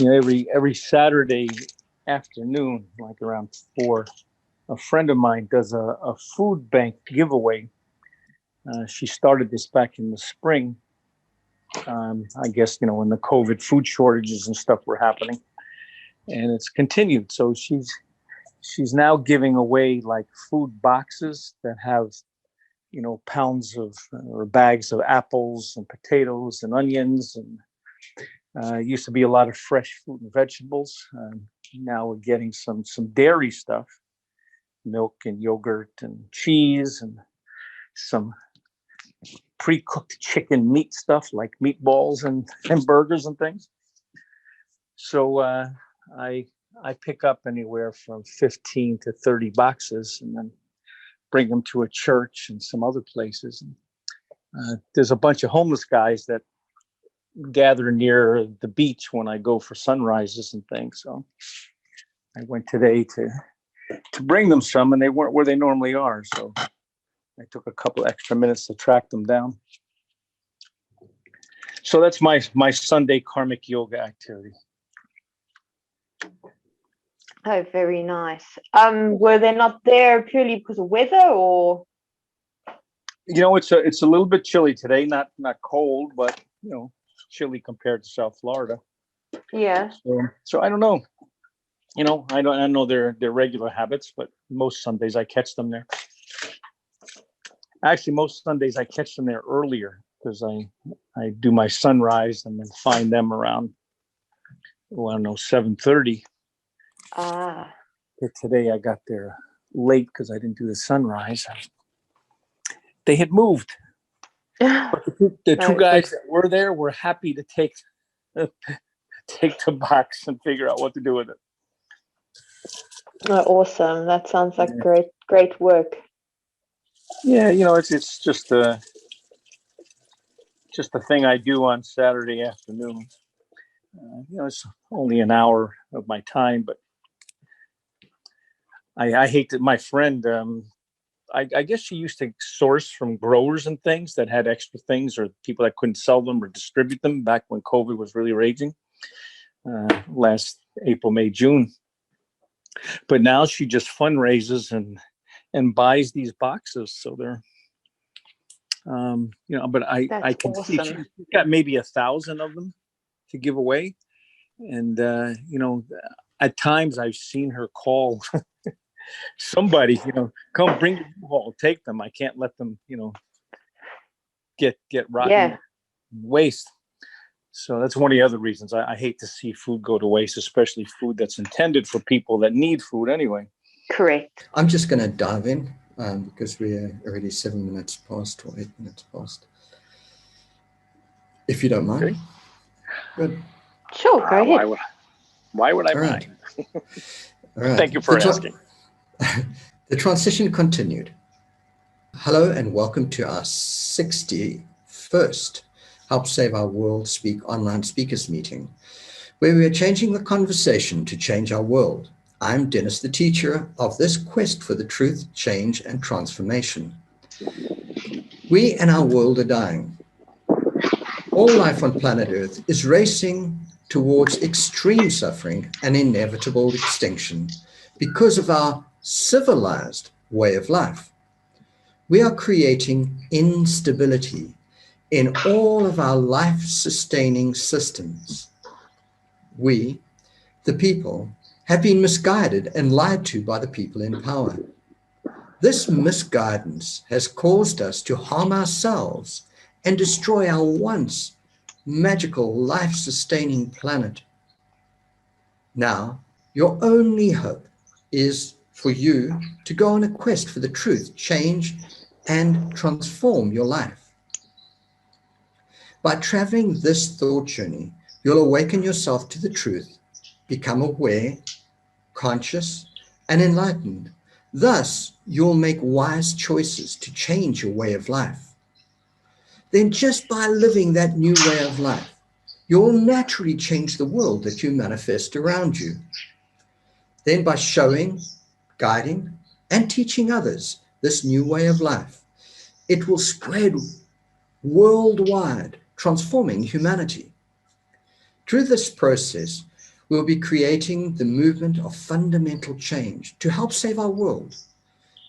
every Saturday afternoon, like around 4, a friend of mine does a food bank giveaway. She started this back in the spring. I guess, when the COVID food shortages and stuff were happening, and it's continued. So she's now giving away like food boxes that have, pounds of or bags of apples and potatoes and onions. And used to be a lot of fresh fruit and vegetables. Now we're getting some dairy stuff, milk and yogurt and cheese, and some pre-cooked chicken meat stuff like meatballs and burgers and things. So I pick up anywhere from 15 to 30 boxes and then bring them to a church and some other places. And there's a bunch of homeless guys that gather near the beach when I go for sunrises and things. So I went today to bring them some, and they weren't where they normally are. So I took a couple extra minutes to track them down. So that's my Sunday karmic yoga activity. Oh, very nice. Were they not there purely because of weather, or? It's a little bit chilly today. Not cold, but chilly compared to South Florida. Yeah. So I don't know. I don't know their regular habits, but most Sundays I catch them there. Actually, most Sundays I catch them there earlier because I do my sunrise and then find them around 7:30. Ah. But today I got there late because I didn't do the sunrise. They had moved. But the two guys that were there were happy to take the box and figure out what to do with it. Oh, awesome! That sounds like great work. Yeah, it's just a thing I do on Saturday afternoon. It's only an hour of my time, but I hate that my friend. I guess she used to source from growers and things that had extra things, or people that couldn't sell them or distribute them back when COVID was really raging, last April, May, June. But now she just fundraises and buys these boxes. So they're, but I can awesome. see she's got maybe 1,000 of them to give away. And, at times I've seen her call somebody, come bring your U-Haul, take them. I can't let them, get rotten waste. So that's one of the other reasons I hate to see food go to waste, especially food that's intended for people that need food anyway. Correct. I'm just going to dive in because we're already 7 minutes past or 8 minutes past. If you don't mind. Okay. Good. Sure, go ahead. Why would I mind? All right. Thank you for asking. The transition continued. Hello and welcome to our 61st Help Save Our World Speak online speakers meeting, where we are changing the conversation to change our world. I'm Dennis, the teacher of this quest for the truth, change, and transformation. We and our world are dying. All life on planet Earth is racing towards extreme suffering and inevitable extinction because of our civilized way of life. We are creating instability in all of our life-sustaining systems. We, the people, have been misguided and lied to by the people in power. This misguidance has caused us to harm ourselves and destroy our once magical life-sustaining planet. Now, your only hope is for you to go on a quest for the truth, change, and transform your life. By traveling this thought journey, you'll awaken yourself to the truth, become aware, conscious, and enlightened. Thus, you'll make wise choices to change your way of life. Then just by living that new way of life, you'll naturally change the world that you manifest around you. Then by showing, guiding, and teaching others this new way of life, it will spread worldwide, transforming humanity. Through this process, we'll be creating the movement of fundamental change to help save our world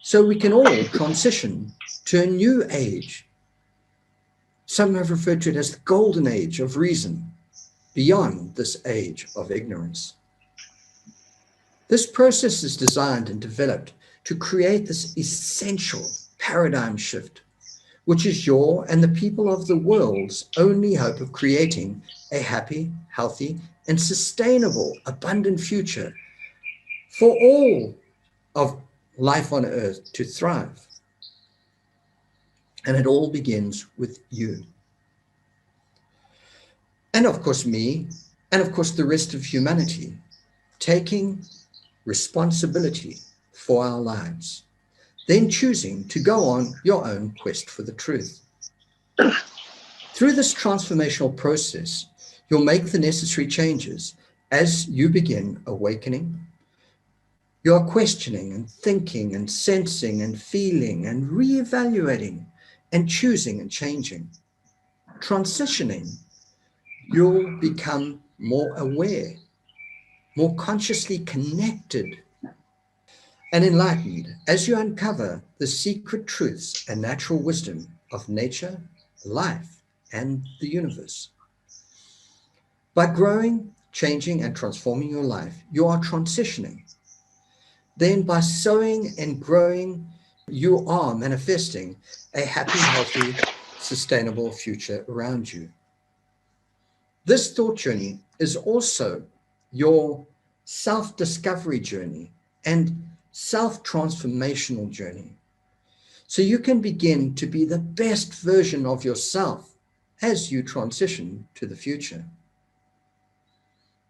so we can all transition to a new age. Some have referred to it as the golden age of reason, beyond this age of ignorance. This process is designed and developed to create this essential paradigm shift, which is your and the people of the world's only hope of creating a happy, healthy, and sustainable, abundant future for all of life on earth to thrive. And it all begins with you. And of course me, and of course the rest of humanity, taking responsibility for our lives, then choosing to go on your own quest for the truth. Through this transformational process, you'll make the necessary changes as you begin awakening. You are questioning and thinking and sensing and feeling and reevaluating and choosing and changing. Transitioning, you'll become more aware, more consciously connected and enlightened as you uncover the secret truths and natural wisdom of nature, life, and the universe. By growing, changing, and transforming your life, you are transitioning. Then by sowing and growing, you are manifesting a happy, healthy, sustainable future around you. This thought journey is also your self-discovery journey and self-transformational journey. So you can begin to be the best version of yourself as you transition to the future.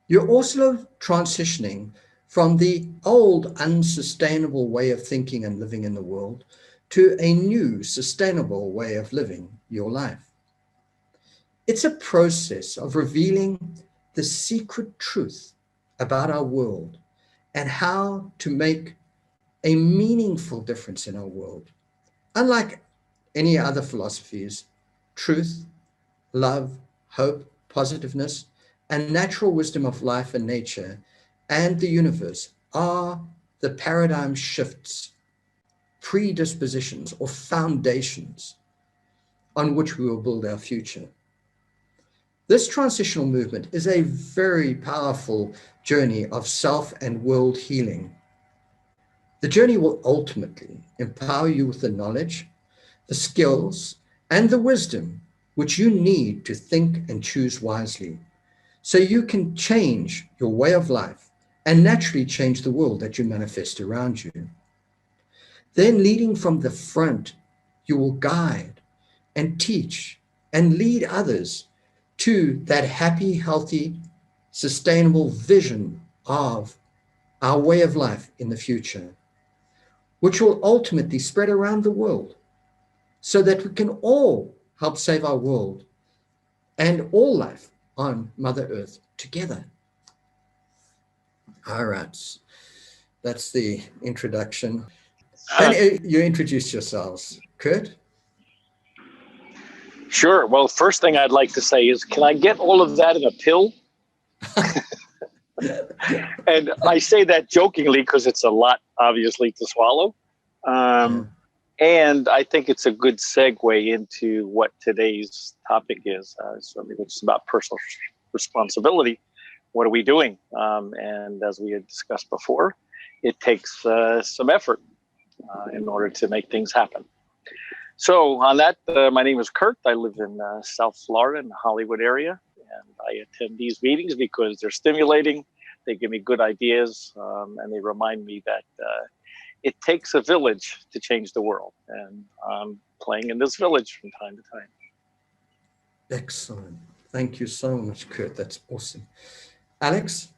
You're also transitioning from the old unsustainable way of thinking and living in the world to a new sustainable way of living your life. It's a process of revealing the secret truth about our world and how to make a meaningful difference in our world. Unlike any other philosophies, truth, love, hope, positiveness, and natural wisdom of life and nature and the universe are the paradigm shifts, predispositions, or foundations on which we will build our future. This transitional movement is a very powerful journey of self and world healing. The journey will ultimately empower you with the knowledge, the skills, and the wisdom which you need to think and choose wisely, so you can change your way of life and naturally change the world that you manifest around you. Then, leading from the front, you will guide and teach and lead others to that happy, healthy, sustainable vision of our way of life in the future, which will ultimately spread around the world so that we can all help save our world and all life on Mother Earth together. All right, that's the introduction. And you introduce yourselves. Kurt? Sure. Well, first thing I'd like to say is, can I get all of that in a pill? And I say that jokingly because it's a lot, obviously, to swallow. And I think it's a good segue into what today's topic is, which is about personal responsibility. What are we doing? And as we had discussed before, it takes some effort in order to make things happen. So on that, my name is Kurt. I live in South Florida in the Hollywood area, and I attend these meetings because they're stimulating. They give me good ideas, and they remind me that it takes a village to change the world, and I'm playing in this village from time to time. Excellent. Thank you so much, Kurt. That's awesome. Alex?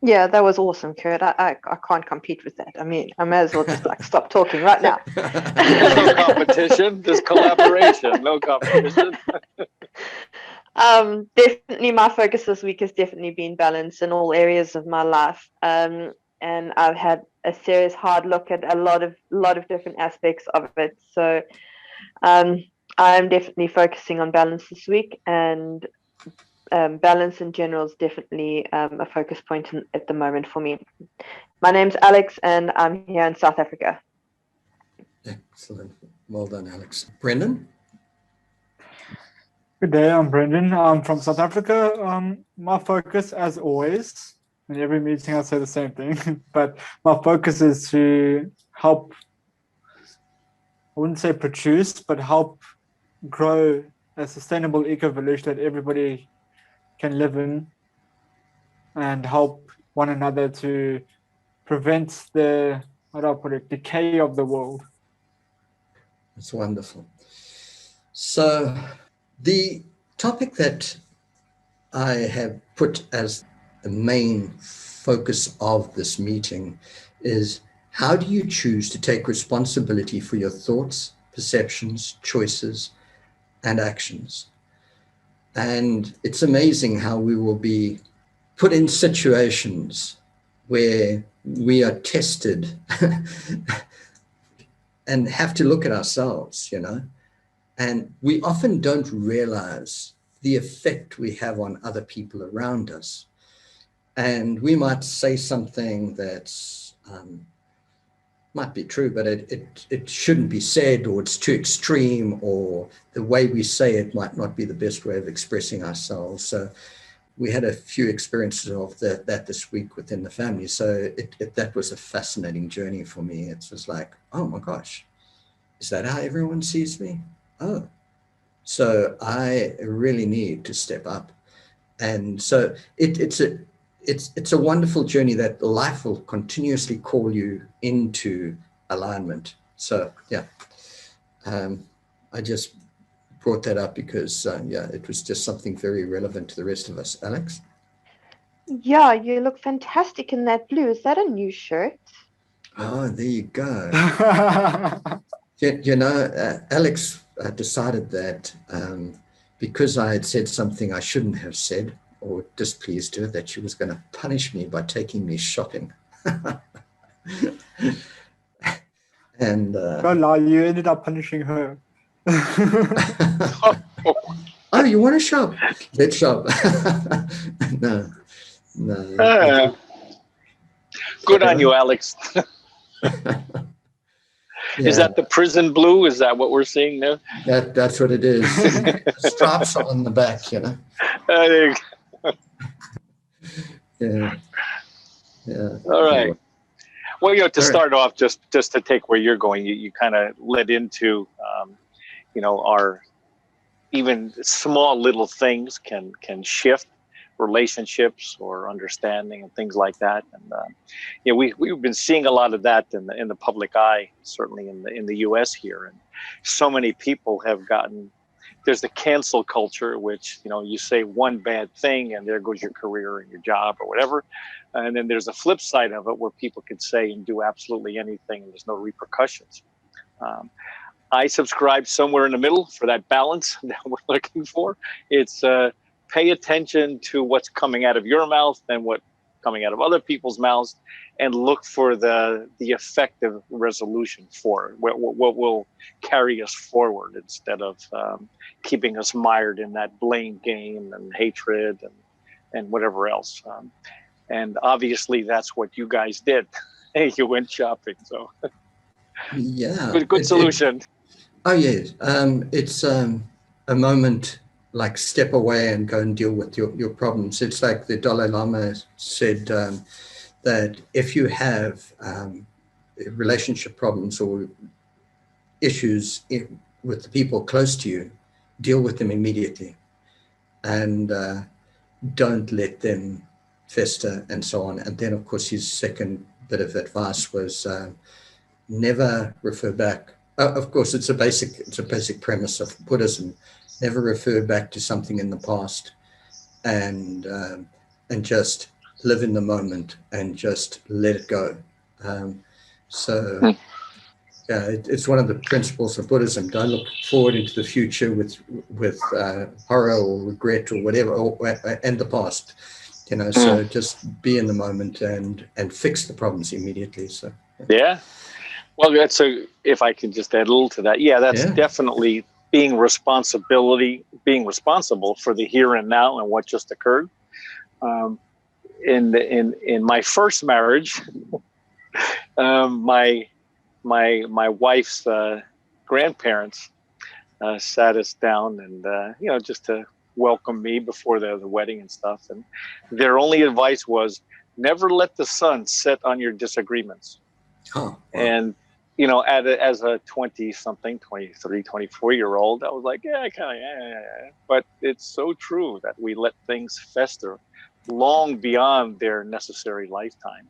Yeah, that was awesome, Kurt. I can't compete with that. I mean, I may as well just stop talking right now. There's no competition. There's collaboration. No competition. Definitely my focus this week has definitely been balance in all areas of my life. And I've had a serious hard look at a lot of different aspects of it. So I'm definitely focusing on balance this week and balance in general is definitely a focus point at the moment for me. My name's Alex, and I'm here in South Africa. Excellent. Well done, Alex. Brendan? Good day, I'm Brendan. I'm from South Africa. My focus, as always, in every meeting I say the same thing, but my focus is to help, I wouldn't say produce, but help grow a sustainable eco-village that everybody can live in and help one another to prevent the, how do I put it, decay of the world. That's wonderful. So the topic that I have put as the main focus of this meeting is, how do you choose to take responsibility for your thoughts, perceptions, choices, and actions? And it's amazing how we will be put in situations where we are tested and have to look at ourselves, and we often don't realize the effect we have on other people around us. And we might say something that's might be true, but it shouldn't be said, or it's too extreme, or the way we say it might not be the best way of expressing ourselves. So we had a few experiences of that this week within the family. So that was a fascinating journey for me. It was like, oh my gosh, is that how everyone sees me? Oh, so I really need to step up. And so it's a wonderful journey that life will continuously call you into alignment. So yeah, I just brought that up because it was just something very relevant to the rest of us. Alex? Yeah, you look fantastic in that blue. Is that a new shirt? Oh, there you go. Alex decided that because I had said something I shouldn't have said or displeased her, that she was going to punish me by taking me shopping. And Don't lie, you ended up punishing her. Oh, you want to shop? Let's shop. No. Good on you, Alex. Yeah, Is that the prison blue? Is that what we're seeing now? that's what it is. Stripes on the back, There you go. Yeah. All right. Well, to All right. start off, just to take where you're going, you kind of led into, our even small little things can shift relationships or understanding and things like that. And we've been seeing a lot of that in the public eye, certainly in the U.S. here, and so many people have gotten. There's the cancel culture, which you say one bad thing and there goes your career and your job or whatever, and then there's a flip side of it where people can say and do absolutely anything and there's no repercussions. I subscribe somewhere in the middle for that balance that we're looking for. It's pay attention to what's coming out of your mouth and what's coming out of other people's mouths, and look for the effective resolution for it, what will carry us forward instead of keeping us mired in that blame game and hatred and whatever else. And obviously that's what you guys did. You went shopping, so Yeah. good solution. Oh yes, it's a moment like step away and go and deal with your problems. It's like the Dalai Lama said that if you have relationship problems or issues with the people close to you, deal with them immediately, and don't let them fester and so on. And then, of course, his second bit of advice was never refer back. Of course, it's a basic premise of Buddhism. Never refer back to something in the past, and just live in the moment and just let it go. It's one of the principles of Buddhism. Don't look forward into the future with horror or regret or whatever, and the past. So just be in the moment and fix the problems immediately. Well, if I can just add a little to that, that's definitely being responsible for the here and now and what just occurred. In my first marriage, my wife's grandparents sat us down and just to welcome me before the wedding and stuff. And their only advice was never let the sun set on your disagreements. Oh, wow. And as a 20-something, 23, 24-year-old, I was like, yeah, kind of, yeah. But it's so true that we let things fester long beyond their necessary lifetime.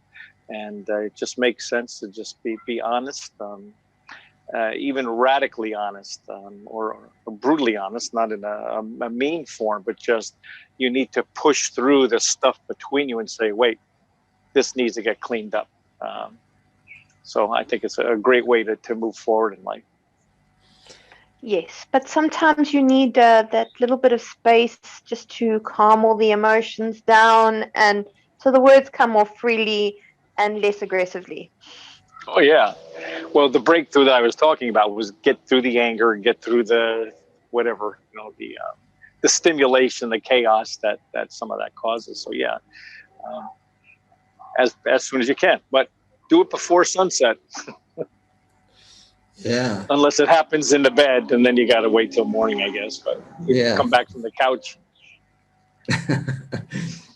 And it just makes sense to just be honest, even radically honest, or brutally honest, not in a mean form, but just you need to push through the stuff between you and say, wait, this needs to get cleaned up. So I think it's a great way to move forward in life. Yes, but sometimes you need that little bit of space just to calm all the emotions down, and so the words come more freely and less aggressively. Oh yeah. Well, the breakthrough that I was talking about was get through the anger, get through the whatever, the stimulation, the chaos that some of that causes. So yeah, as soon as you can, but do it before sunset. Yeah. Unless it happens in the bed, and then you got to wait till morning, I guess. But Yeah. Come back from the couch.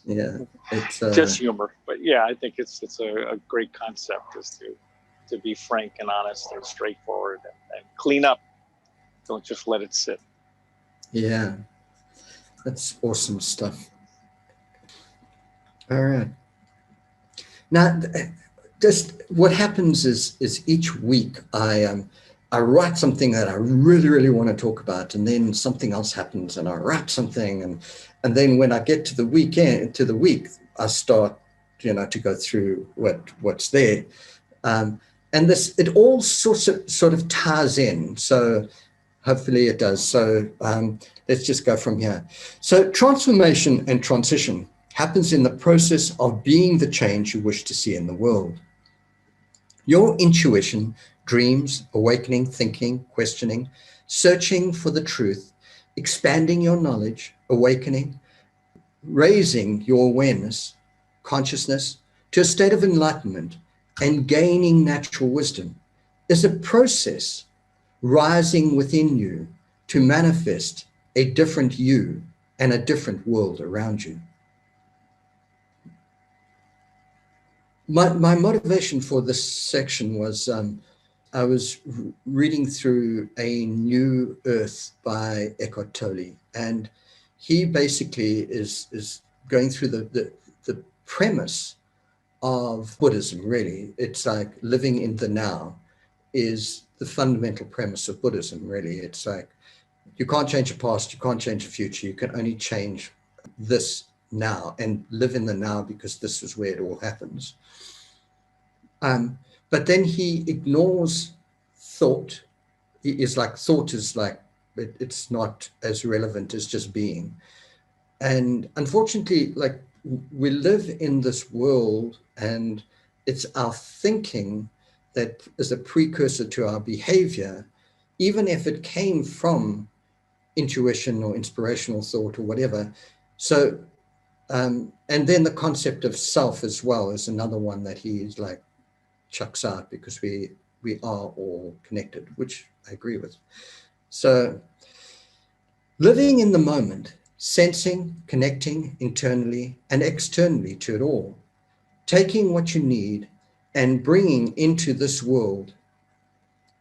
Yeah. It's just humor, but yeah, I think it's a great concept is to be frank and honest and straightforward and clean up. Don't just let it sit. Yeah, that's awesome stuff. All right. Now, just what happens is each week I write something that I really, really want to talk about, and then something else happens, and I write something, and then when I get to the week, I start, to go through what's there, and it all sort of ties in. So hopefully it does. So let's just go from here. So transformation and transition happens in the process of being the change you wish to see in the world. Your intuition, dreams, awakening, thinking, questioning, searching for the truth, expanding your knowledge, awakening, raising your awareness, consciousness to a state of enlightenment and gaining natural wisdom is a process rising within you to manifest a different you and a different world around you. My motivation for this section was I was reading through A New Earth by Eckhart Tolle, and he basically is going through the premise of Buddhism, really. It's like living in the now is the fundamental premise of Buddhism, really. It's like you can't change the past, you can't change the future, you can only change this now and live in the now because this is where it all happens. But then he ignores thought. Thought is like, it's not as relevant as just being. And unfortunately, like we live in this world and it's our thinking that is a precursor to our behavior, even if it came from intuition or inspirational thought or whatever. So, and then the concept of self as well is another one that he's like chucks out because we are all connected, which I agree with. So living in the moment, sensing, connecting internally and externally to it all, taking what you need and bringing into this world,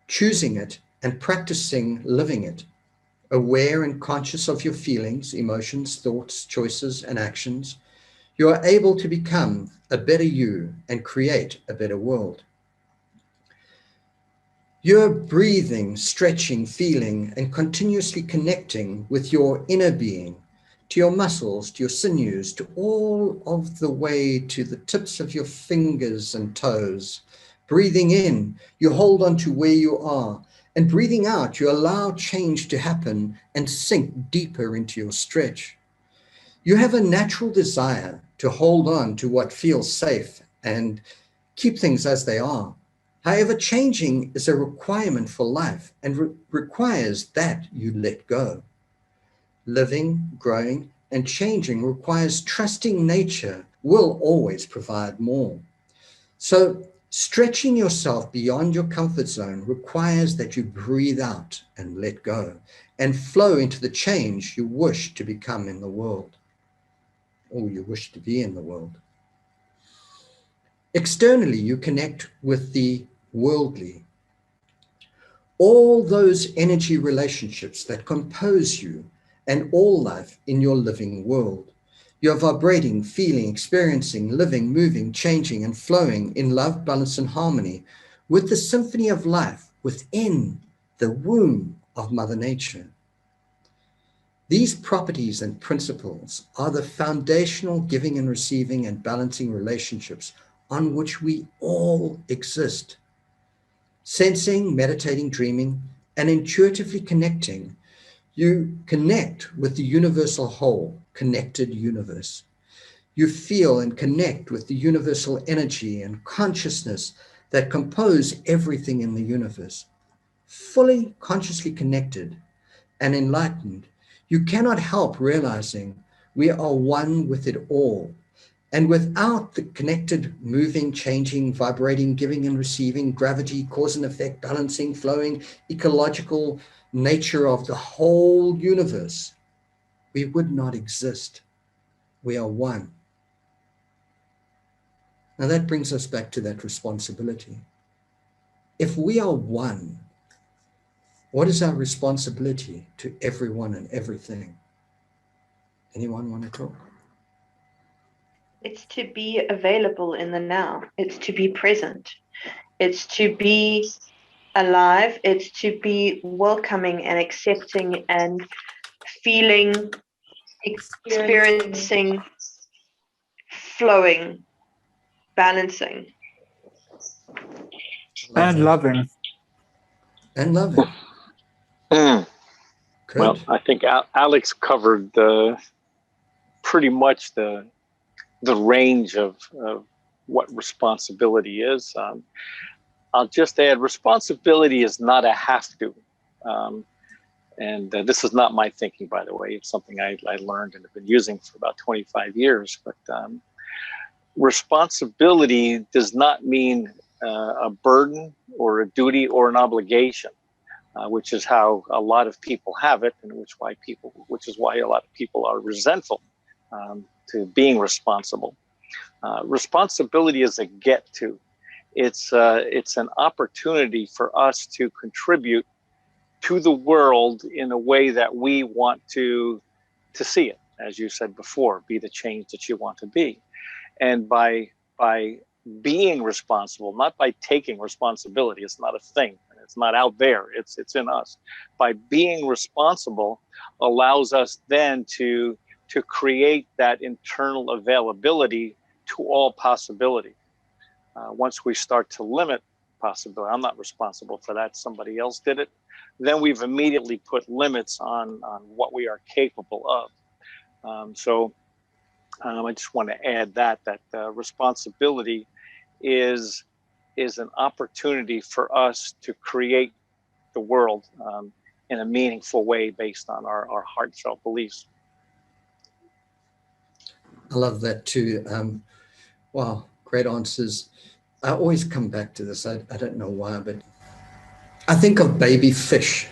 choosing it and practicing living it, aware and conscious of your feelings, emotions, thoughts, choices, and actions, you are able to become a better you and create a better world. You're breathing, stretching, feeling, and continuously connecting with your inner being, to your muscles, to your sinews, to all of the way to the tips of your fingers and toes. Breathing in, you hold on to where you are, and breathing out, you allow change to happen and sink deeper into your stretch. You have a natural desire to hold on to what feels safe and keep things as they are. However, changing is a requirement for life and requires that you let go. Living, growing, and changing requires trusting nature will always provide more. So stretching yourself beyond your comfort zone requires that you breathe out and let go and flow into the change you wish to become in the world, or you wish to be in the world. Externally, you connect with the worldly. All those energy relationships that compose you and all life in your living world. You're vibrating, feeling, experiencing, living, moving, changing, and flowing in love, balance, and harmony with the symphony of life within the womb of Mother Nature. These properties and principles are the foundational giving and receiving and balancing relationships on which we all exist. Sensing, meditating, dreaming, and intuitively connecting, you connect with the universal whole, connected universe. You feel and connect with the universal energy and consciousness that compose everything in the universe. Fully consciously connected and enlightened, you cannot help realizing we are one with it all. And without the connected, moving, changing, vibrating, giving and receiving, gravity, cause and effect, balancing, flowing, ecological nature of the whole universe, we would not exist. We are one. Now that brings us back to that responsibility. If we are one, what is our responsibility to everyone and everything? Anyone want to talk? It's to be available in the now. It's to be present. It's to be alive. It's to be welcoming and accepting and feeling, experiencing, flowing, balancing. And loving. And loving. Mm. Good. Well, I think Alex covered pretty much the range of what responsibility is. I'll just add, responsibility is not a have to. And this is not my thinking, by the way. It's something I learned and have been using for about 25 years. But responsibility does not mean a burden or a duty or an obligation, which is how a lot of people have it, and which is why a lot of people are resentful to being responsible. Responsibility is a get to. It's an opportunity for us to contribute to the world in a way that we want to see it. As you said before, be the change that you want to be. And by being responsible, not by taking responsibility, it's not a thing. It's not out there. It's in us. By being responsible allows us then to create that internal availability to all possibility. Once we start to limit possibility, I'm not responsible for that, somebody else did it, then we've immediately put limits on what we are capable of. So I just want to add that responsibility is an opportunity for us to create the world in a meaningful way based on our heartfelt beliefs. I love that too. Wow, great answers. I always come back to this. I don't know why, but I think of baby fish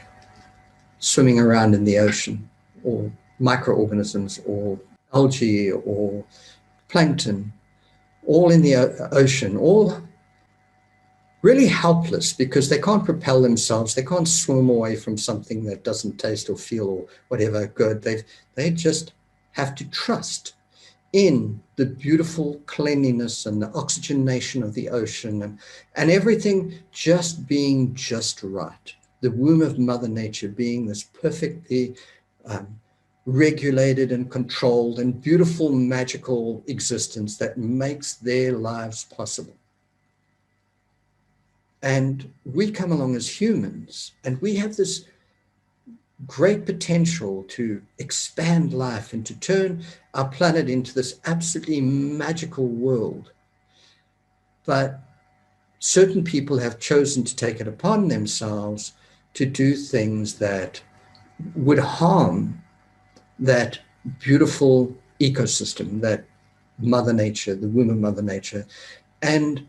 swimming around in the ocean, or microorganisms, or algae, or plankton, all in the ocean, all really helpless because they can't propel themselves. They can't swim away from something that doesn't taste or feel or whatever good. They just have to trust in the beautiful cleanliness and the oxygenation of the ocean and everything just being just right. The womb of Mother Nature being this perfectly regulated and controlled and beautiful, magical existence that makes their lives possible. And we come along as humans and we have this great potential to expand life and to turn our planet into this absolutely magical world. But certain people have chosen to take it upon themselves to do things that would harm that beautiful ecosystem, that Mother Nature, the womb of Mother Nature. And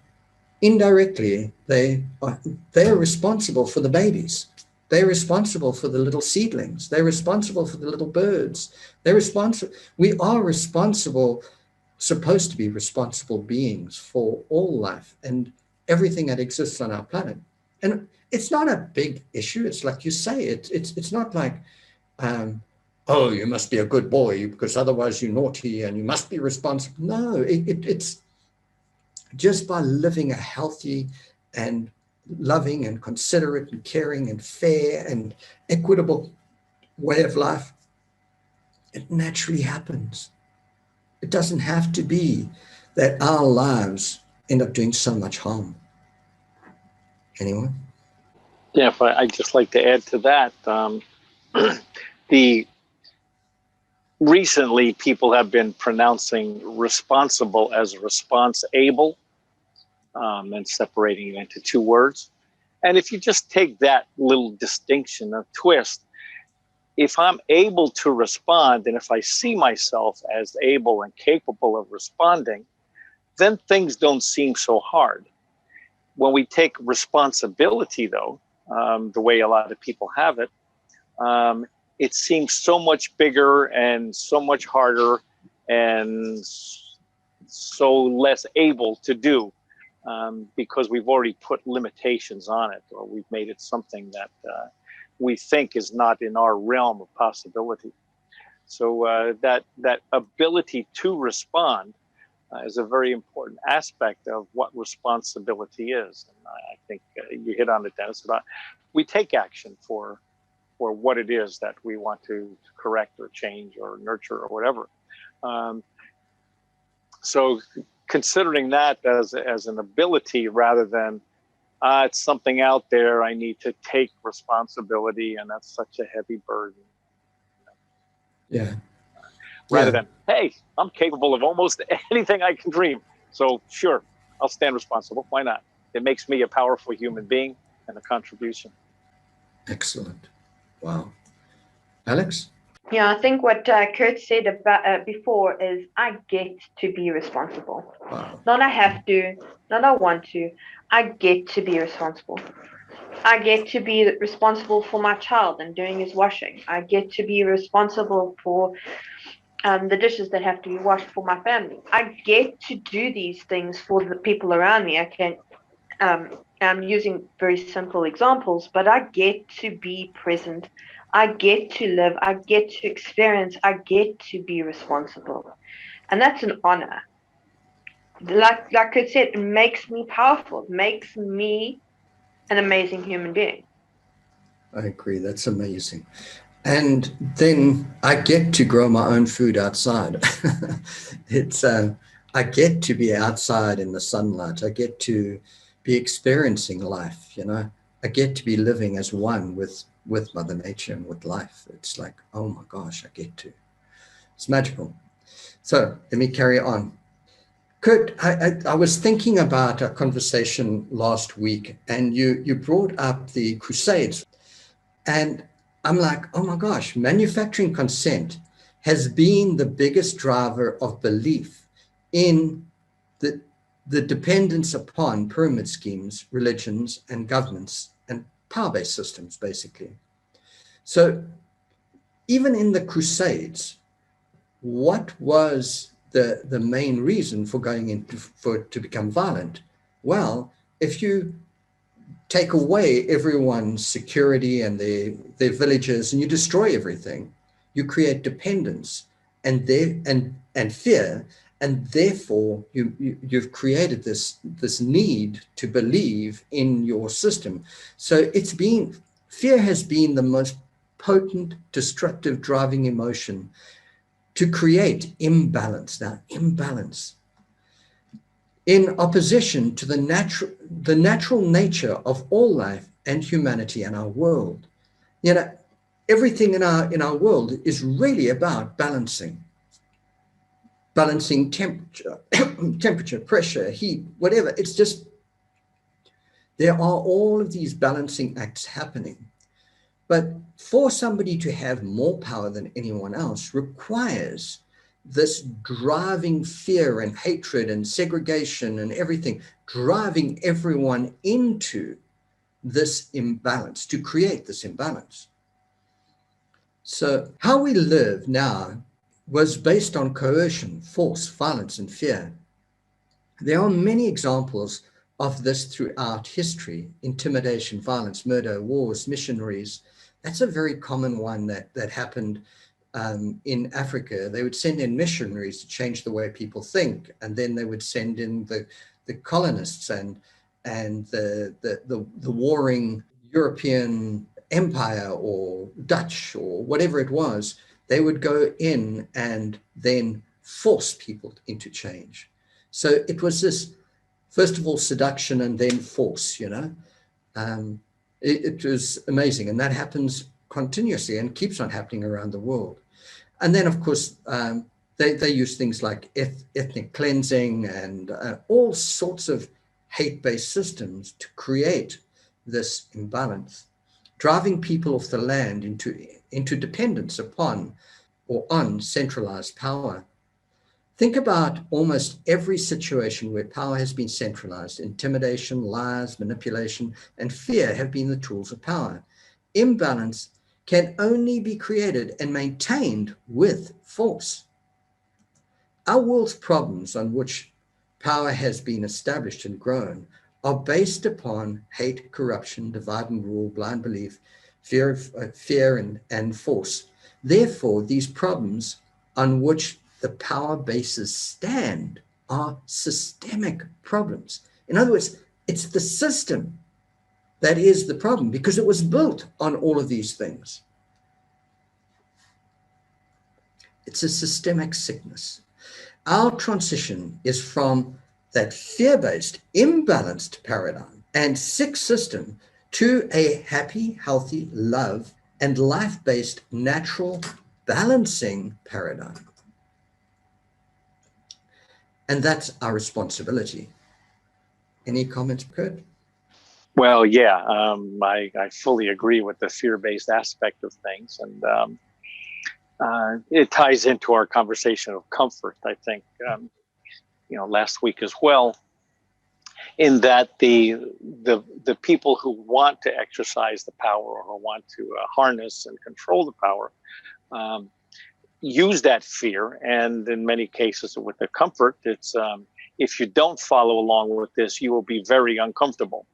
indirectly, they are responsible for the babies. They're responsible for the little seedlings. They're responsible for the little birds. We are responsible, supposed to be responsible beings for all life and everything that exists on our planet. And it's not a big issue. It's like you say, it's not like, oh, you must be a good boy because otherwise you're naughty and you must be responsible. No, it's just by living a healthy and loving and considerate and caring and fair and equitable way of life, it naturally happens. It doesn't have to be that our lives end up doing so much harm. Anyone? Yeah, but I'd just like to add to that. Recently, people have been pronouncing responsible as response-able, and separating it into two words. And if you just take that little distinction, a twist, if I'm able to respond, and if I see myself as able and capable of responding, then things don't seem so hard. When we take responsibility, though, the way a lot of people have it, it seems so much bigger and so much harder and so less able to do, because we've already put limitations on it, or we've made it something that we think is not in our realm of possibility. So that ability to respond is a very important aspect of what responsibility is. And I think you hit on it, Dennis, about we take action for what it is that we want to correct or change or nurture or whatever. So considering that as an ability rather than it's something out there, I need to take responsibility and that's such a heavy burden. Yeah. Rather than, hey, I'm capable of almost anything I can dream. So sure, I'll stand responsible. Why not? It makes me a powerful human being and a contribution. Excellent. Wow. Alex? Yeah, I think what Kurt said about before is I get to be responsible. Wow. Not I have to, not I want to. I get to be responsible. I get to be responsible for my child and doing his washing. I get to be responsible for the dishes that have to be washed for my family. I get to do these things for the people around me. I can, I'm using very simple examples, but I get to be present. I get to live. I get to experience. I get to be responsible. And that's an honor. Like I said, it makes me powerful. It makes me an amazing human being. I agree. That's amazing. And then I get to grow my own food outside. It's I get to be outside in the sunlight. I get to be experiencing life, you know. I get to be living as one with Mother Nature and with life. It's like, oh my gosh, I get to. It's magical. So let me carry on. Kurt, I was thinking about a conversation last week, and you brought up the Crusades. And I'm like, oh my gosh, manufacturing consent has been the biggest driver of belief in the dependence upon pyramid schemes, religions, and governments, and power-based systems, basically. So even in the Crusades, what was the main reason for going into to become violent? Well, if you take away everyone's security and their villages and you destroy everything, you create dependence and fear, and therefore you've created this need to believe in your system. So fear has been the most potent, destructive driving emotion to create imbalance. Now, imbalance in opposition to the natural nature of all life and humanity and our world. You know, everything in our world is really about balancing temperature, pressure, heat, whatever. It's just There are all of these balancing acts happening. But for somebody to have more power than anyone else requires this driving fear and hatred and segregation and everything, driving everyone into this imbalance, to create this imbalance. So how we live now was based on coercion, force, violence, and fear. There are many examples of this throughout history: intimidation, violence, murder, wars, missionaries. That's a very common one that happened in Africa. They would send in missionaries to change the way people think, and then they would send in the colonists and the warring European empire or Dutch or whatever it was. They would go in and then force people into change. So it was this, first of all, seduction and then force, you know. It was amazing. And that happens continuously and keeps on happening around the world. And then, of course, they use things like ethnic cleansing and all sorts of hate-based systems to create this imbalance, driving people off the land into dependence upon or on centralized power. Think about almost every situation where power has been centralized. Intimidation, lies, manipulation, and fear have been the tools of power. Imbalance can only be created and maintained with force. Our world's problems on which power has been established and grown are based upon hate, corruption, divide and rule, blind belief, fear and force. Therefore, these problems on which the power bases stand are systemic problems. In other words, it's the system that is the problem because it was built on all of these things. It's a systemic sickness. Our transition is from that fear-based, imbalanced paradigm and sick system to a happy, healthy, love, and life-based, natural, balancing paradigm. And that's our responsibility. Any comments, Kurt? Well, yeah, I fully agree with the fear-based aspect of things. And it ties into our conversation of comfort, I think, last week as well, in that the people who want to exercise the power or want to harness and control the power use that fear. And in many cases with the comfort, it's if you don't follow along with this, you will be very uncomfortable,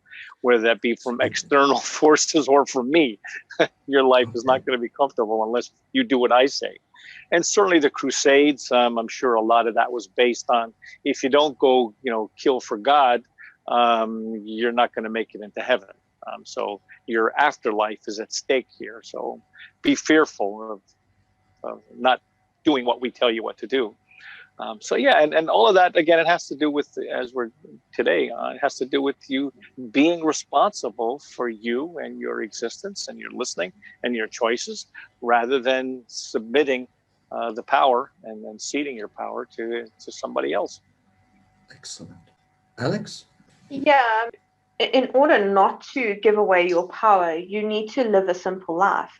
whether that be from external forces or from me. Your life is not going to be comfortable unless you do what I say. And certainly the Crusades, I'm sure a lot of that was based on, if you don't go, kill for God, you're not going to make it into heaven. So your afterlife is at stake here. So be fearful of not doing what we tell you what to do. And all of that, again, it has to do with, as we're today, it has to do with you being responsible for you and your existence and your listening and your choices, rather than submitting the power and then ceding your power to somebody else. Excellent. Alex? Yeah, in order not to give away your power, you need to live a simple life.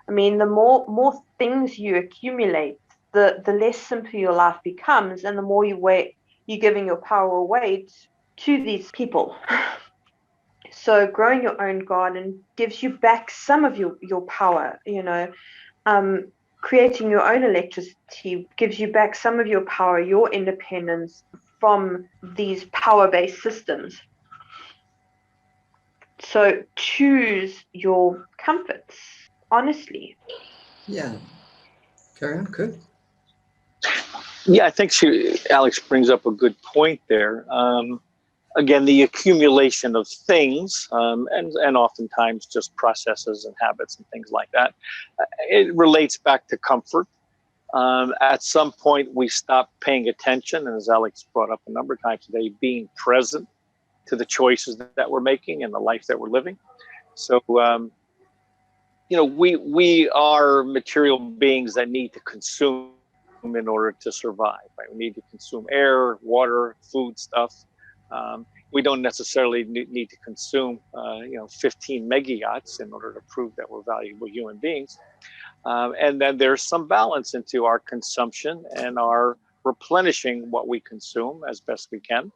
I mean, the more things you accumulate, the less simple your life becomes, and the more you're giving your power away to these people. So growing your own garden gives you back some of your power, creating your own electricity gives you back some of your power, your independence from these power-based systems. So choose your comforts, honestly. Yeah. Carry on, Kurt. Yeah, I think Alex brings up a good point there. Again, the accumulation of things, and oftentimes just processes and habits and things like that, it relates back to comfort. At some point, we stop paying attention, and as Alex brought up a number of times today, being present to the choices that we're making and the life that we're living. So, we are material beings that need to consume in order to survive. Right? We need to consume air, water, food, stuff. we don't necessarily need to consume, 15 mega yachts in order to prove that we're valuable human beings. And then there's some balance into our consumption and our replenishing what we consume as best we can.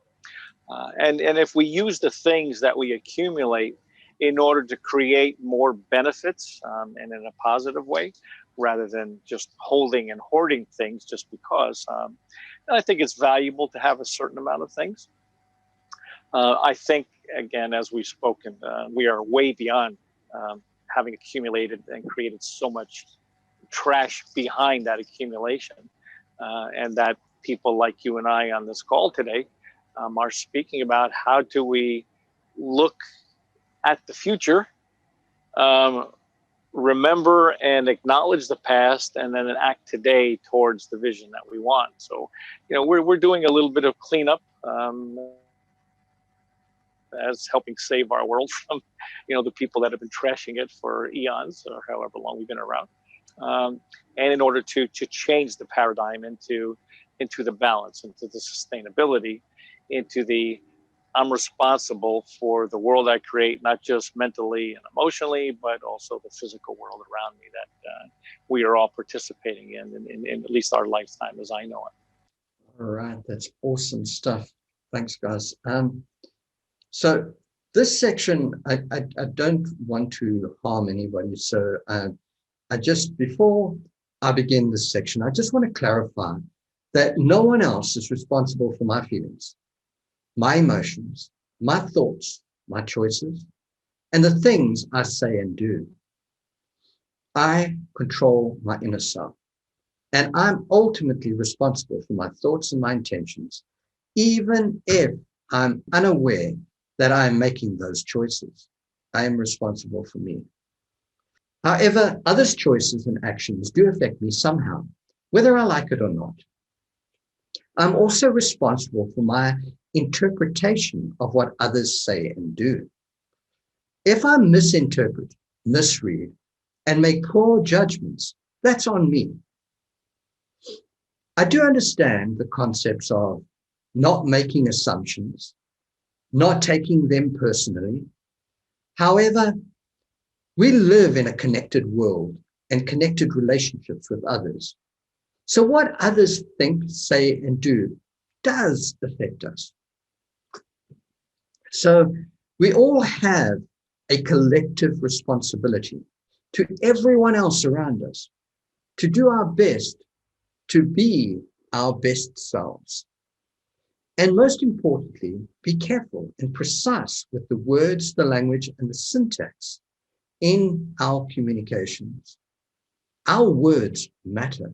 And if we use the things that we accumulate in order to create more benefits, and in a positive way, rather than just holding and hoarding things just because, I think it's valuable to have a certain amount of things. I think, again, as we've spoken, we are way beyond having accumulated and created so much trash behind that accumulation, and that people like you and I on this call today are speaking about how do we look at the future, remember and acknowledge the past, and then act today towards the vision that we want. So, we're doing a little bit of cleanup, as helping save our world from, the people that have been trashing it for eons or however long we've been around. And in order to change the paradigm into the balance, into the sustainability, into the I'm responsible for the world I create, not just mentally and emotionally, but also the physical world around me that we are all participating in at least our lifetime as I know it. All right, that's awesome stuff. Thanks, guys. So this section, I don't want to harm anybody. So before I begin this section, I just want to clarify that no one else is responsible for my feelings, my emotions, my thoughts, my choices, and the things I say and do. I control my inner self, and I'm ultimately responsible for my thoughts and my intentions, even if I'm unaware that I am making those choices. I am responsible for me. However, others' choices and actions do affect me somehow, whether I like it or not. I'm also responsible for my interpretation of what others say and do. If I misinterpret, misread, and make poor judgments, that's on me. I do understand the concepts of not making assumptions, not taking them personally. However, we live in a connected world and connected relationships with others. So what others think, say, and do does affect us. So we all have a collective responsibility to everyone else around us to do our best to be our best selves. And most importantly, be careful and precise with the words, the language, and the syntax in our communications. Our words matter.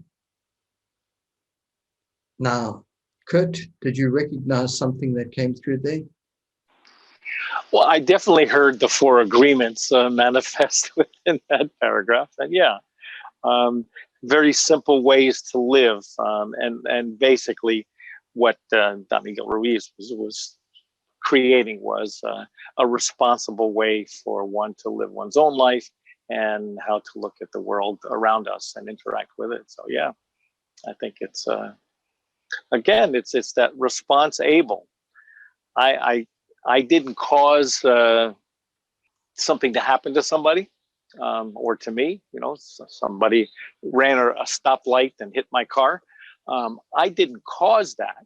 Now, Kurt, did you recognize something that came through there? Well, I definitely heard the 4 agreements manifest within that paragraph. And very simple ways to live. And basically what Don Miguel Ruiz was creating was a responsible way for one to live one's own life and how to look at the world around us and interact with it. So I think it's again, it's that response able. I didn't cause something to happen to somebody or to me. Somebody ran a stoplight and hit my car. I didn't cause that.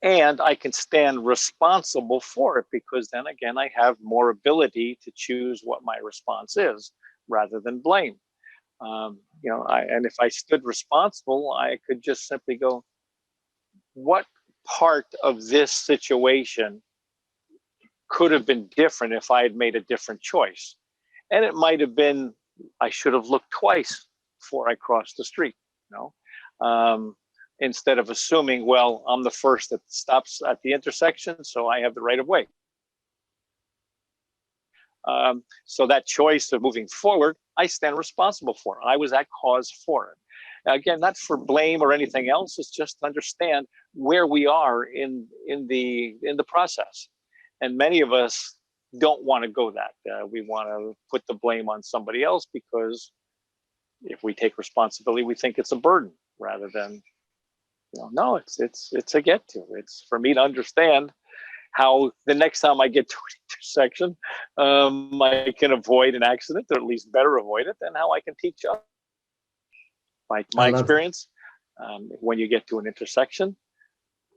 And I can stand responsible for it because then again, I have more ability to choose what my response is rather than blame. And if I stood responsible, I could just simply go, what part of this situation could have been different if I had made a different choice? And it might have been, I should have looked twice before I crossed the street, instead of assuming, well, I'm the first that stops at the intersection, so I have the right of way. So that choice of moving forward, I stand responsible for. I was at cause for it. Again, not for blame or anything else. It's just to understand where we are in the process. And many of us don't want to go that. We want to put the blame on somebody else because if we take responsibility, we think it's a burden rather than, no, it's a get to. It's for me to understand how the next time I get to an intersection, I can avoid an accident, or at least better avoid it, and how I can teach others. My experience, when you get to an intersection,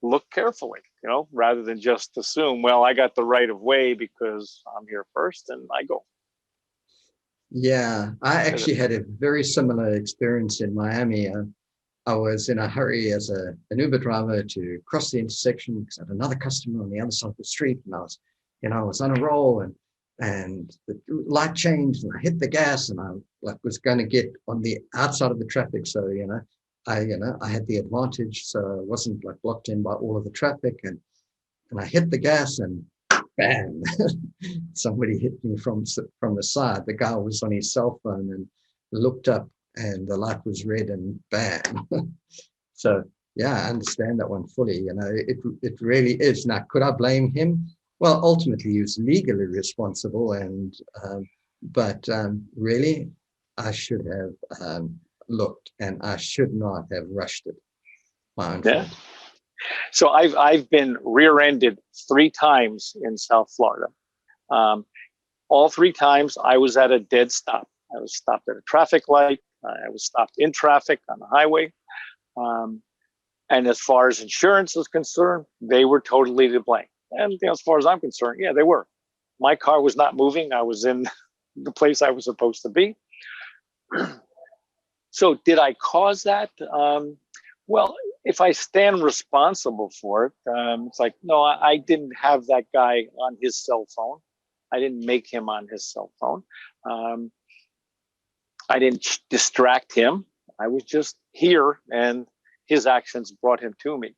look carefully, rather than just assume, well, I got the right of way because I'm here first and I go. Yeah, I actually had a very similar experience in Miami. I was in a hurry as an Uber driver to cross the intersection because I had another customer on the other side of the street, and I was on a roll, and the light changed, and I hit the gas, and I was going to get on the outside of the traffic. So I had the advantage, so I wasn't blocked in by all of the traffic, and I hit the gas, and bam, somebody hit me from the side. The guy was on his cell phone and looked up, and the light was red, and bam. So yeah, I understand that one fully. It really is. Now, could I blame him? Well, ultimately, he was legally responsible, but really, I should have looked, and I should not have rushed it. My own fault. So I've been rear-ended 3 times in South Florida. All 3 times I was at a dead stop. I was stopped at a traffic light. I was stopped in traffic on the highway. And as far as insurance is concerned, they were totally to blame. And as far as I'm concerned, yeah, they were. My car was not moving. I was in the place I was supposed to be. So did I cause that? Well, if I stand responsible for it, it's like, no, I didn't have that guy on his cell phone. I didn't make him on his cell phone. I didn't distract him. I was just here, and his actions brought him to me.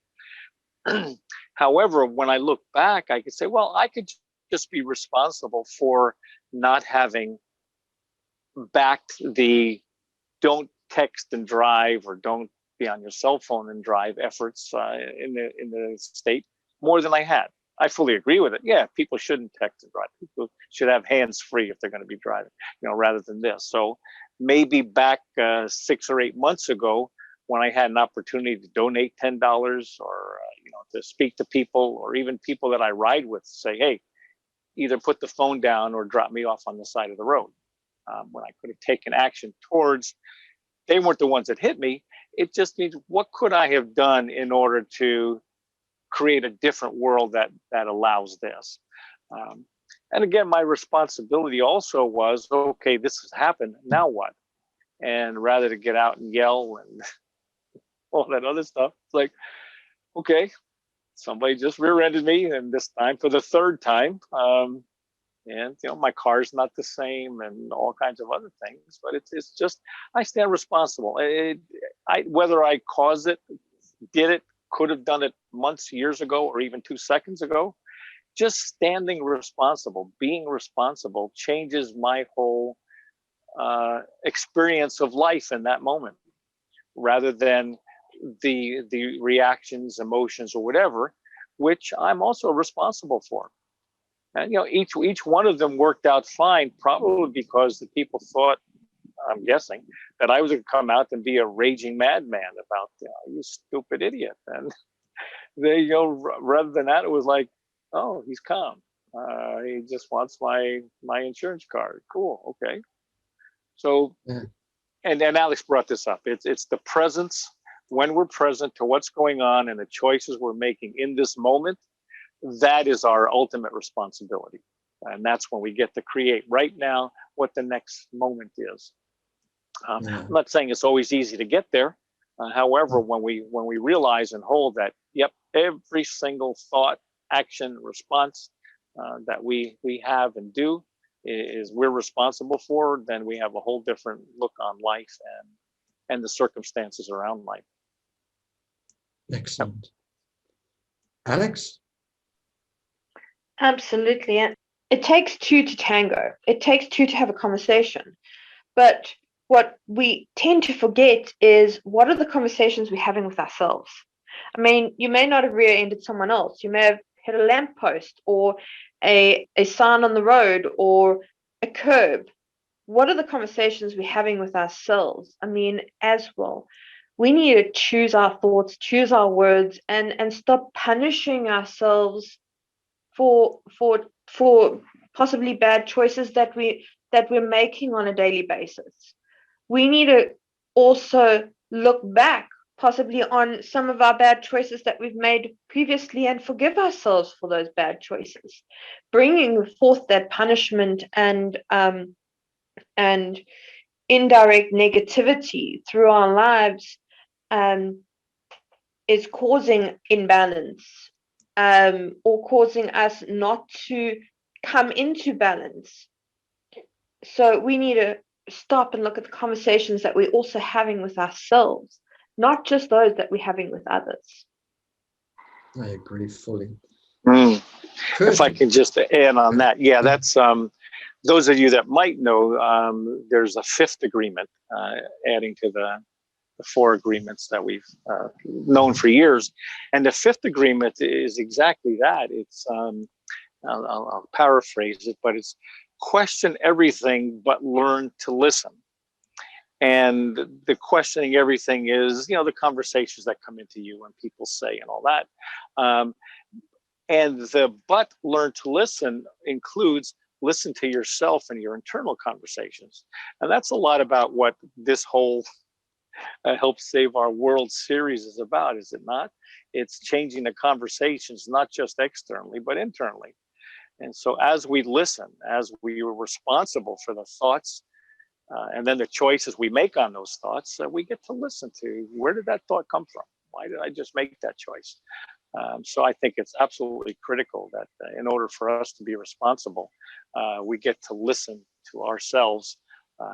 However, when I look back, I could say, well, I could just be responsible for not having backed the don't text and drive, or don't be on your cell phone and drive efforts in the state more than I had. I fully agree with it. Yeah, people shouldn't text and drive. People should have hands free if they're going to be driving, rather than this. So maybe back 6 or 8 months ago, when I had an opportunity to donate $10, or to speak to people, or even people that I ride with, say, hey, either put the phone down or drop me off on the side of the road. When I could have taken action towards, they weren't the ones that hit me. It just means, what could I have done in order to create a different world that allows this? And again, my responsibility also was, okay, this has happened, now what? And rather to get out and yell and all that other stuff, it's like, okay, somebody just rear-ended me, and this time for the 3rd time. And my car's not the same, and all kinds of other things. But it's just, I stand responsible. Whether I caused it, did it, could have done it months, years ago, or even 2 seconds ago. Just standing responsible, being responsible, changes my whole experience of life in that moment, rather than the reactions, emotions, or whatever, which I'm also responsible for. And each one of them worked out fine, probably because the people thought, I'm guessing, that I was going to come out and be a raging madman about, you stupid idiot. And they rather than that, it was like, oh, he's calm. He just wants my insurance card. Cool, okay. So, and then Alex brought this up. It's the presence, when we're present to what's going on and the choices we're making in this moment. That is our ultimate responsibility. And that's when we get to create right now what the next moment is. I'm not saying it's always easy to get there. However, when we realize and hold that, yep, every single thought, action, response that we have and do is we're responsible for, then we have a whole different look on life and the circumstances around life. Excellent. Alex? Absolutely. It takes 2 to tango. It takes 2 to have a conversation. But what we tend to forget is, what are the conversations we're having with ourselves? I mean, you may not have rear-ended someone else. You may have hit a lamppost, or a sign on the road, or a curb. What are the conversations we're having with ourselves? I mean, as well, we need to choose our thoughts, choose our words, and stop punishing ourselves for possibly bad choices that we're making on a daily basis. We need to also look back possibly on some of our bad choices that we've made previously and forgive ourselves for those bad choices. Bringing forth that punishment and indirect negativity through our lives is causing imbalance, or causing us not to come into balance. So we need to stop and look at the conversations that we're also having with ourselves, not just those that we're having with others. I agree fully. If I can just add on that, yeah, that's those of you that might know, there's a fifth agreement adding to the four agreements that we've known for years, and the fifth agreement is exactly that. It's I'll paraphrase it, but it's question everything but learn to listen. And the questioning everything is, the conversations that come into you and people say and all that. And the but learn to listen includes listen to yourself and your internal conversations. And that's a lot about what this whole Help Save Our World series is about, is it not? It's changing the conversations, not just externally, but internally. And so as we listen, as we are responsible for the thoughts and then the choices we make on those thoughts, we get to listen to, where did that thought come from? Why did I just make that choice? So I think it's absolutely critical that in order for us to be responsible, we get to listen to ourselves,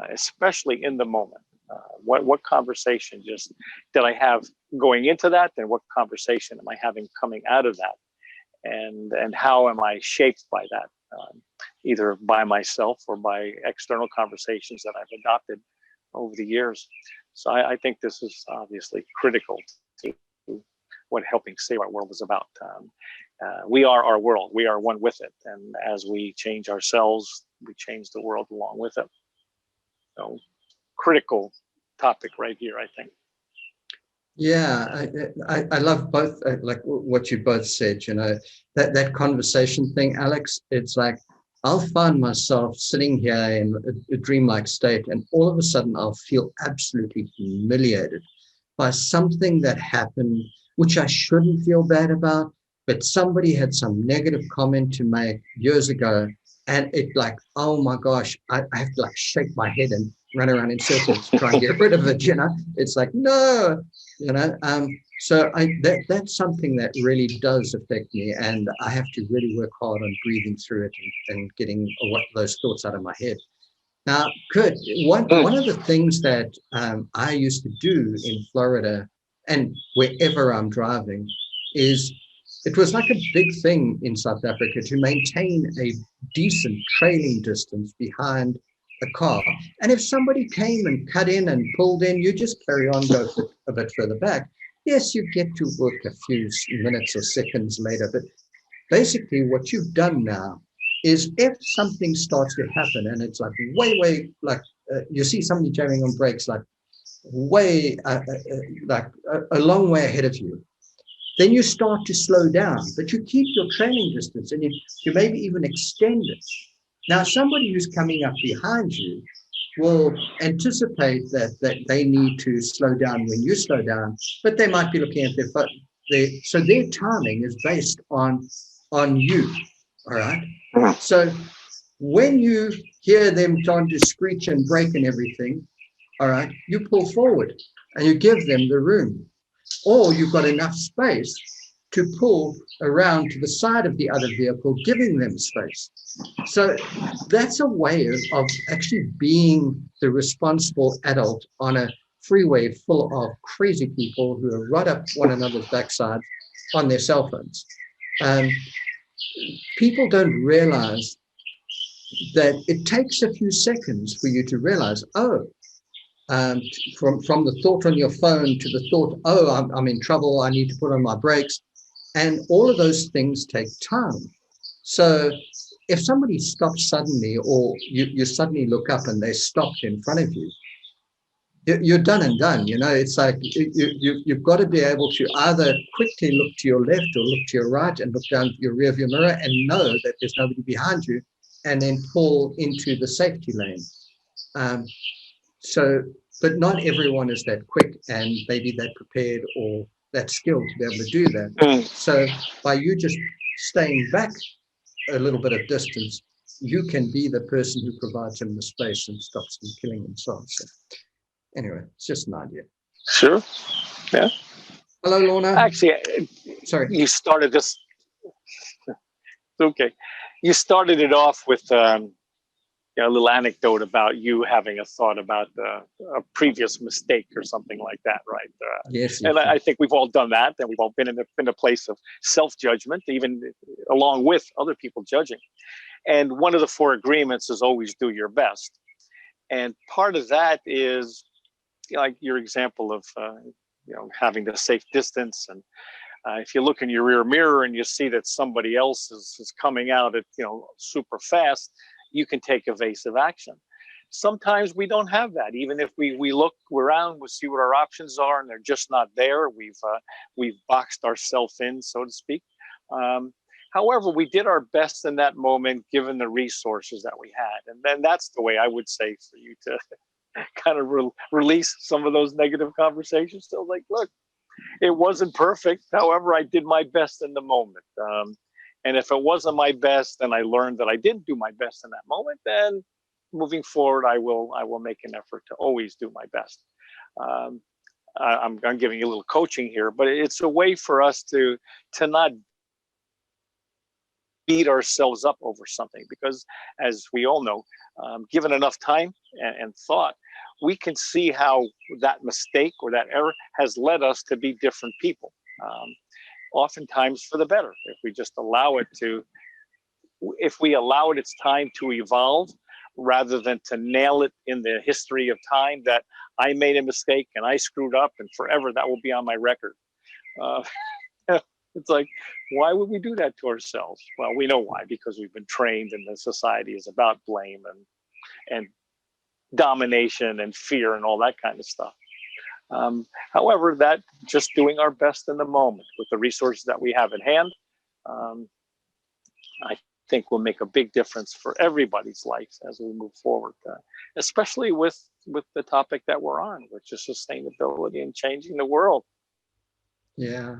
especially in the moment. What conversation just did I have going into that, and what conversation am I having coming out of that? And how am I shaped by that, either by myself or by external conversations that I've adopted over the years. So I think this is obviously critical to what Helping Save Our World is about. We are our world. We are one with it. And as we change ourselves, we change the world along with it. So critical topic right here, I think. Yeah, I love both, like what you both said, that conversation thing, Alex. It's like I'll find myself sitting here in a dreamlike state, and all of a sudden I'll feel absolutely humiliated by something that happened, which I shouldn't feel bad about, but somebody had some negative comment to make years ago, and it like, oh my gosh, I have to like shake my head and run around in circles to try and get rid of it. It's like, no. So that's something that really does affect me, and I have to really work hard on breathing through it and getting those thoughts out of my head. Now, Kurt, one of the things that I used to do in Florida and wherever I'm driving is, it was like a big thing in South Africa to maintain a decent trailing distance behind a car. And if somebody came and cut in and pulled in, you just carry on, go a bit further back. Yes, you get to work a few minutes or seconds later, but basically what you've done now is, if something starts to happen and it's like way, like you see somebody jamming on brakes, like way, like a long way ahead of you, then you start to slow down, but you keep your trailing distance, and you maybe even extend it. Now, somebody who's coming up behind you will anticipate that they need to slow down when you slow down, but they might be looking at their phone. So their timing is based on you, all right? So when you hear them trying to screech and brake and everything, all right, you pull forward and you give them the room, or you've got enough space to pull around to the side of the other vehicle, giving them space. So that's a way of actually being the responsible adult on a freeway full of crazy people who are right up one another's backside on their cell phones. People don't realize that it takes a few seconds for you to realize, from the thought on your phone to the thought, I'm in trouble, I need to put on my brakes. And all of those things take time. So if somebody stops suddenly, or you suddenly look up and they're stopped in front of you, you're done and done. You know, it's like you've got to be able to either quickly look to your left or look to your right and look down your rearview mirror and know that there's nobody behind you, and then pull into the safety lane. But not everyone is that quick and maybe that prepared or that skilled to be able to do that. So by you just staying back a little bit of distance, you can be the person who provides him the space and stops him killing himself. So anyway, it's just an idea. Sure. Yeah. Hello, Lorna. Actually, Sorry. You started this. Okay. You started it off with a little anecdote about you having a thought about a previous mistake or something like that, right? Yes. And I think we've all done that, and we've all been in a place of self-judgment, even along with other people judging. And one of the 4 agreements is always do your best. And part of that is like your example of having the safe distance. And if you look in your rear mirror and you see that somebody else is coming out at super fast, you can take evasive action. Sometimes we don't have that. Even if we look around, we see what our options are, and they're just not there. We've boxed ourselves in, so to speak. However, we did our best in that moment, given the resources that we had. And then that's the way I would say for you to kind of release some of those negative conversations. So like, look, it wasn't perfect. However, I did my best in the moment. And if it wasn't my best and I learned that I didn't do my best in that moment, then moving forward, I will make an effort to always do my best. I'm giving you a little coaching here, but it's a way for us to not beat ourselves up over something, because as we all know, given enough time and thought, we can see how that mistake or that error has led us to be different people. Oftentimes for the better, if we just allow it its time to evolve, rather than to nail it in the history of time that I made a mistake and I screwed up and forever that will be on my record. It's like, why would we do that to ourselves? Well, we know why, because we've been trained and the society is about blame and domination and fear and all that kind of stuff. However, that just doing our best in the moment with the resources that we have at hand, I think will make a big difference for everybody's life as we move forward, especially with the topic that we're on, which is sustainability and changing the world. Yeah.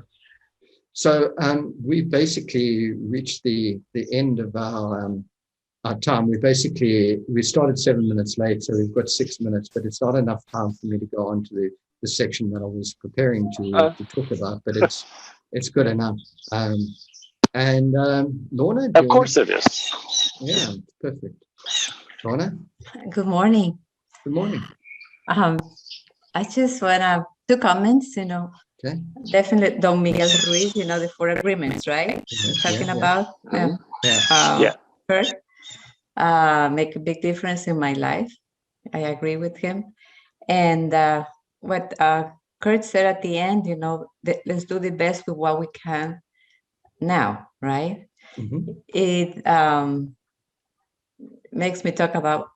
So we basically reached the end of our time. We started 7 minutes late, so we've got 6 minutes, but it's not enough time for me to go on to the section that I was preparing to talk about, but it's good enough. And Lorna? Of course it is. Yeah, perfect. Lorna? Good morning. Good morning. I just want 2 comments, Okay. Definitely Don Miguel Ruiz, the 4 agreements, right? Talking about first, make a big difference in my life. I agree with him. And what Kurt said at the end, let's do the best with what we can now, right? Mm-hmm. It makes me talk about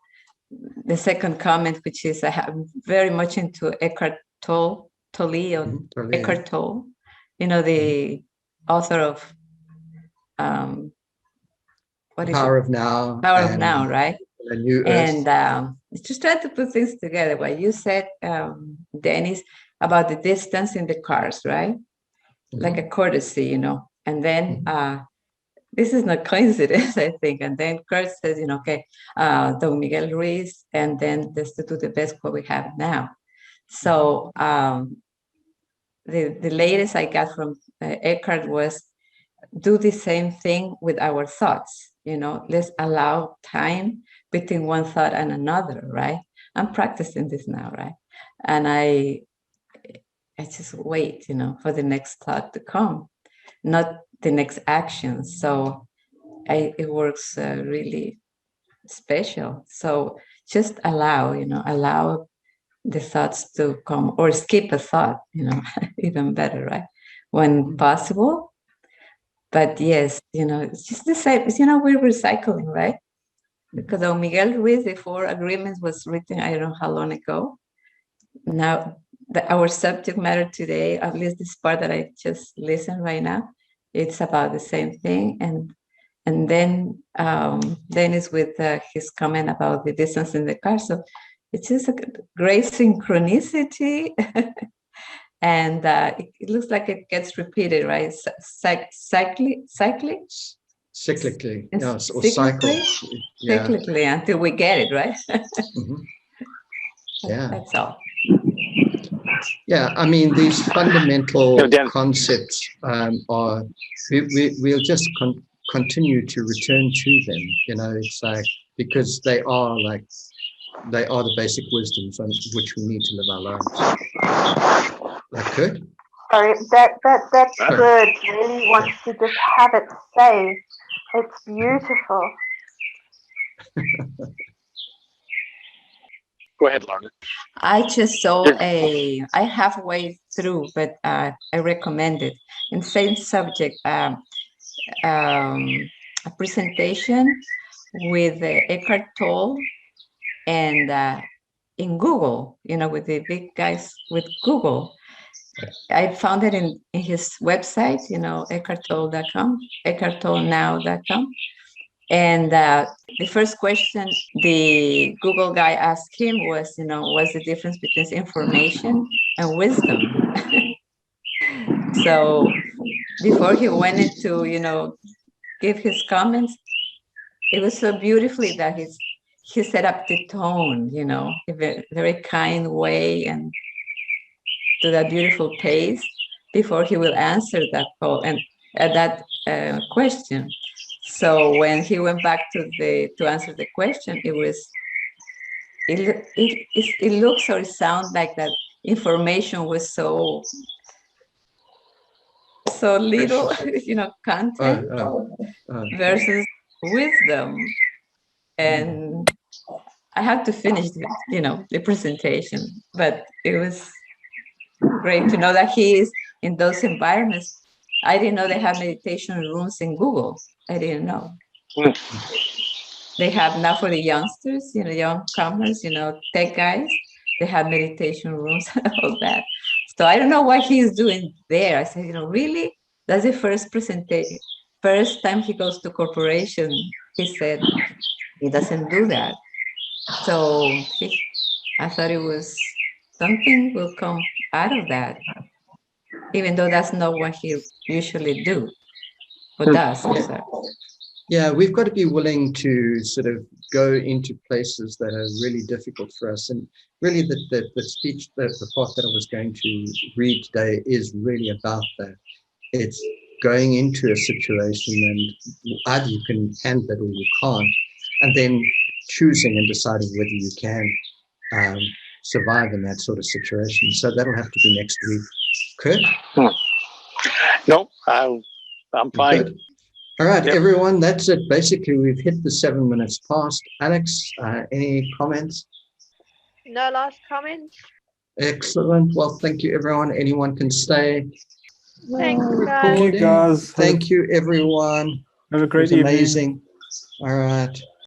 the second comment, which is I'm very much into Eckhart Tolle, Eckhart Tolle, the author of what is Power it? of Now. Power of Now, right? A New Earth. And just try to put things together. What you said, Dennis, about the distance in the cars, right? Mm-hmm. Like a courtesy, and then this is not coincidence, I think. And then Kurt says, okay, Don Miguel Ruiz, and then just to do the best what we have now. So the latest I got from Eckhart was do the same thing with our thoughts. Let's allow time between one thought and another, right? I'm practicing this now, right? And I just wait, for the next thought to come, not the next action. So it works really special. So just allow the thoughts to come, or skip a thought, even better, right? When possible. But yes, it's just the same. We're recycling, right? Because Don Miguel Ruiz, the 4 agreements was written, I don't know how long ago. now our subject matter today, at least this part that I just listened right now, it's about the same thing. And then Dennis with his comment about the distance in the car. So it's just a great synchronicity. And it looks like it gets repeated, right? Cyclically, Cyclically, It's yes, or cyclically? cycle. Yeah. cyclically until we get it, right? Mhm. Yeah. That's all. Yeah, I mean, these fundamental No, Dan. concepts are, we'll just continue to return to them, you know, it's like, because they are the basic wisdoms on which we need to live our lives. Like, good? Sorry, that Sure. bird really wants to just have it say. It's beautiful. Go ahead, Lorna. I just saw I halfway through, but I recommend it. In same subject, a presentation with Eckhart Tolle and in Google, you know, with the big guys with Google. I found it in his website, you know, eckharttolle.com, eckharttolleNow.com. And the first question the Google guy asked him was, you know, what's the difference between information and wisdom? So before he went into, you know, give his comments, it was so beautifully that he set up the tone, you know, in a very kind way and to that beautiful pace before he will answer that call and that question. So when he went back to answer the question, it looks or it sounds like that information was so little, you know, content versus wisdom. And I had to finish, you know, the presentation, but it was great to know that he is in those environments. I didn't know they have meditation rooms in Google. I didn't know. They have now for the youngsters, you know, young comers, you know, tech guys, they have meditation rooms and all that. So I don't know what he's doing there. I said, you know, really? That's the first presentation. First time he goes to corporation, he said he doesn't do that. So I thought it was something will come out of that, even though that's not what he usually do or does. I'm sorry. Yeah, we've got to be willing to sort of go into places that are really difficult for us. And really the speech, the part that I was going to read today is really about that. It's going into a situation and either you can handle it or you can't, and then choosing and deciding whether you can survive in that sort of situation. So that'll have to be next week. Kurt? No, I'm fine. Good. All right, Yep. everyone, that's it. Basically, we've hit the 7 minutes past. Alex, any comments? No last comments? Excellent. Well, thank you, everyone. Anyone can stay. Thanks, guys. Thank you, guys. Thank you, everyone. Have a It great was evening. amazing. All right.